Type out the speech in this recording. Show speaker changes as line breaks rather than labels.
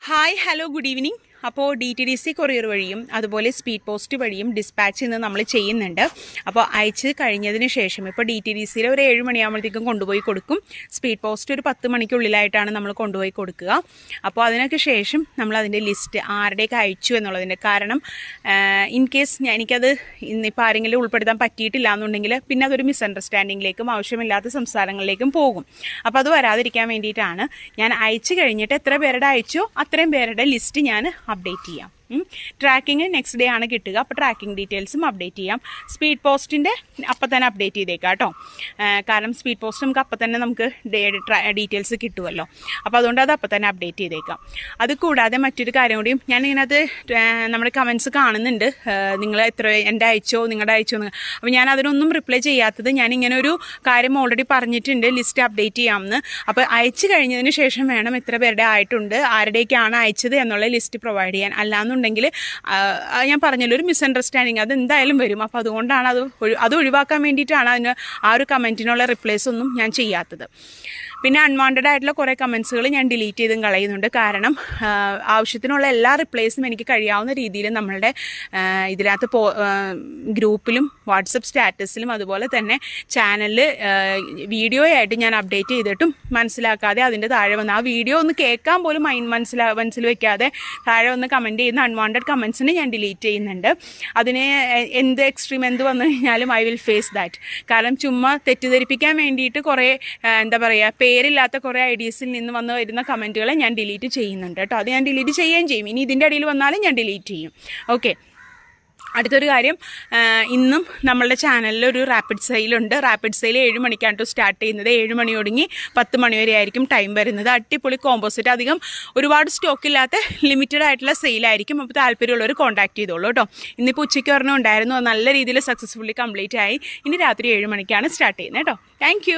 Hi hello good evening. അപ്പോൾ DTDC courier വഴിയും അതുപോലെ സ്പീഡ് പോസ്റ്റ് വഴിയും ഡിസ്പാച്ച് ഇന്ന് നമ്മൾ ചെയ്യുന്നുണ്ട്. അപ്പോൾ അയച്ച് കഴിഞ്ഞതിന് ശേഷം ഇപ്പോൾ DTDCയിൽ ഒരു 7 മണിയാകുമ്പോഴത്തേക്കും കൊണ്ടുപോയി കൊടുക്കും. സ്പീഡ് പോസ്റ്റ് ഒരു 10 മണിക്കുള്ളിലായിട്ടാണ് നമ്മൾ കൊണ്ടുപോയി കൊടുക്കുക. അപ്പോൾ അതിനൊക്കെ ശേഷം നമ്മൾ അതിൻ്റെ ലിസ്റ്റ് ആരുടെയൊക്കെ അയച്ചു എന്നുള്ളതിൻ്റെ കാരണം ഇൻ കേസ് എനിക്കത് ഇന്നിപ്പോൾ ആരെങ്കിലും ഉൾപ്പെടുത്താൻ പറ്റിയിട്ടില്ല എന്നുണ്ടെങ്കിൽ പിന്നെ അതൊരു മിസ്അണ്ടർസ്റ്റാൻഡിങ്ങിലേക്കും ആവശ്യമില്ലാത്ത സംസാരങ്ങളിലേക്കും പോകും. അപ്പോൾ അത് വരാതിരിക്കാൻ വേണ്ടിയിട്ടാണ് ഞാൻ അയച്ചു കഴിഞ്ഞിട്ട് എത്ര പേരുടെ അയച്ചോ അത്രയും പേരുടെ ലിസ്റ്റ് ഞാൻ അപ്ഡേറ്റ് ചെയ്യാം. ട്രാക്കിങ് നെക്സ്റ്റ് ഡേ ആണ് കിട്ടുക. അപ്പോൾ ട്രാക്കിംഗ് ഡീറ്റെയിൽസും അപ്ഡേറ്റ് ചെയ്യാം. സ്പീഡ് പോസ്റ്റിൻ്റെ അപ്പം തന്നെ അപ്ഡേറ്റ് ചെയ്തേക്കാം കേട്ടോ. കാരണം സ്പീഡ് പോസ്റ്റ് നമുക്ക് അപ്പം തന്നെ നമുക്ക് ഡീറ്റെയിൽസ് കിട്ടുമല്ലോ. അപ്പോൾ അതുകൊണ്ട് അത് അപ്പം തന്നെ അപ്ഡേറ്റ് ചെയ്തേക്കാം. അത് കൂടാതെ മറ്റൊരു കാര്യം കൂടിയും ഞാനിതിനകത്ത് നമ്മുടെ കമൻസ് കാണുന്നുണ്ട്, നിങ്ങൾ എത്ര എൻ്റെ അയച്ചോ നിങ്ങളുടെ അയച്ചോ എന്ന്. അപ്പോൾ ഞാൻ അതിനൊന്നും റിപ്ലൈ ചെയ്യാത്തത് ഞാനിങ്ങനെ ഒരു കാര്യം ഓൾറെഡി പറഞ്ഞിട്ടുണ്ട്, ലിസ്റ്റ് അപ്ഡേറ്റ് ചെയ്യാമെന്ന്. അപ്പോൾ അയച്ചു കഴിഞ്ഞതിന് ശേഷം വേണം എത്ര പേരുടെ ആയിട്ടുണ്ട്, ആരുടേക്കാണ് അയച്ചത് എന്നുള്ള ലിസ്റ്റ് പ്രൊവൈഡ് ചെയ്യാൻ. അല്ലാന്നുണ്ടെങ്കിൽ ഞാൻ പറഞ്ഞല്ലോ ഒരു മിസ്അണ്ടർസ്റ്റാൻഡിങ് അത് എന്തായാലും വരും. അപ്പോൾ അതുകൊണ്ടാണ് അത് ഒഴിവാക്കാൻ വേണ്ടിയിട്ടാണ് അതിന് ആ ഒരു കമൻറ്റിനുള്ള റിപ്ലൈസ് ഒന്നും ഞാൻ ചെയ്യാത്തത്. പിന്നെ അൺവാണ്ടഡ് ആയിട്ടുള്ള കുറേ കമൻസുകൾ ഞാൻ ഡിലീറ്റ് ചെയ്തും കളയുന്നുണ്ട്. കാരണം ആവശ്യത്തിനുള്ള എല്ലാ റിപ്ലൈസും എനിക്ക് കഴിയാവുന്ന രീതിയിൽ നമ്മളുടെ ഇതിനകത്ത് ഗ്രൂപ്പിലും വാട്സപ്പ് സ്റ്റാറ്റസിലും അതുപോലെ തന്നെ ചാനലിൽ വീഡിയോയായിട്ട് ഞാൻ അപ്ഡേറ്റ് ചെയ്തിട്ടും മനസ്സിലാക്കാതെ അതിൻ്റെ താഴെ വന്ന് ആ വീഡിയോ ഒന്ന് കേൾക്കാൻ പോലും മനസ്സിൽ വെക്കാതെ താഴെ ഒന്ന് കമൻറ്റ് ചെയ്യുന്ന അൺവാണ്ടഡ് കമൻസിന് ഞാൻ ഡിലീറ്റ് ചെയ്യുന്നുണ്ട്. അതിന് എന്ത് എക്സ്ട്രീം എന്ത് വന്നു കഴിഞ്ഞാലും ഐ വിൽ ഫേസ് ദാറ്റ്. കാരണം ചുമ്മാ തെറ്റിദ്ധരിപ്പിക്കാൻ വേണ്ടിയിട്ട് കുറേ എന്താ പറയുക പേരില്ലാത്ത കുറേ ഐഡീസിൽ നിന്ന് വരുന്ന കമൻറ്റുകളെ ഞാൻ ഡിലീറ്റ് ചെയ്യുന്നുണ്ട് കേട്ടോ. അത് ഞാൻ ഡിലീറ്റ് ചെയ്യുകയും ചെയ്യും. ഇനി ഇതിൻ്റെ അടിയിൽ വന്നാലും ഞാൻ ഡിലീറ്റ് ചെയ്യും. ഓക്കെ. അടുത്തൊരു കാര്യം, ഇന്നും നമ്മളുടെ ചാനലിൽ ഒരു റാപ്പിഡ് സെയിലുണ്ട്. റാപ്പിഡ് സെയിൽ 7 മണിക്കാണ് സ്റ്റാർട്ട് ചെയ്യുന്നത്. 7 മണി തുടങ്ങി 10 മണി വരെ ആയിരിക്കും ടൈം വരുന്നത്. അടിപൊളി കോമ്പോസിറ്റ്, അധികം ഒരുപാട് സ്റ്റോക്ക് ഇല്ലാത്ത ലിമിറ്റഡ് ആയിട്ടുള്ള സെയിലായിരിക്കും. അപ്പോൾ താല്പര്യമുള്ളവർ കോൺടാക്ട് ചെയ്തോളൂ കേട്ടോ. ഇന്നിപ്പോൾ ഉച്ചയ്ക്ക് ഒരെണ്ണം ഉണ്ടായിരുന്നു, നല്ല രീതിയിൽ സക്സസ്ഫുള്ളി കംപ്ലീറ്റ് ആയി. ഇനി രാത്രി 7 മണിക്കാണ് സ്റ്റാർട്ട് ചെയ്യുന്നത് കേട്ടോ. താങ്ക്